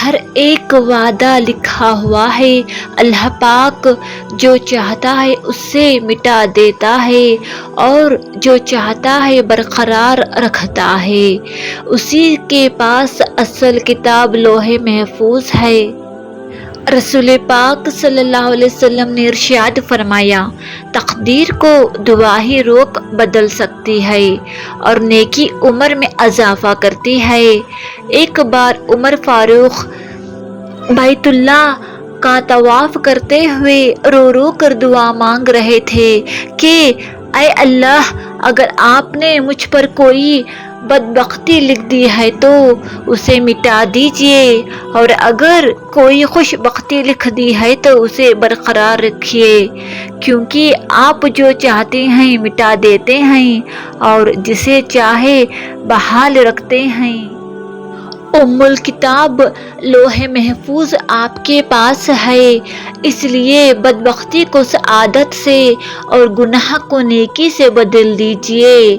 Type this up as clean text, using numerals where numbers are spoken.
ہر ایک وعدہ لکھا ہوا ہے، اللہ پاک جو چاہتا ہے اس سے مٹا دیتا ہے اور جو چاہتا ہے برقرار رکھتا ہے۔ اسی کے پاس اصل کتاب لوح محفوظ ہے۔ رسول پاک صلی اللہ علیہ وسلم نے ارشاد فرمایا، تقدیر کو دعا ہی روک بدل سکتی ہے اور نیکی عمر میں اضافہ کرتی ہے۔ ایک بار عمر فاروق بیت اللہ کا طواف کرتے ہوئے رو رو کر دعا مانگ رہے تھے کہ اے اللہ، اگر آپ نے مجھ پر کوئی بدبختی لکھ دی ہے تو اسے مٹا دیجئے، اور اگر کوئی خوش بختی لکھ دی ہے تو اسے برقرار رکھیے، کیونکہ آپ جو چاہتے ہیں مٹا دیتے ہیں اور جسے چاہے بحال رکھتے ہیں۔ الکتاب لوح محفوظ آپ کے پاس ہے، اس لیے بدبختی کو سعادت سے اور گناہ کو نیکی سے بدل دیجئے۔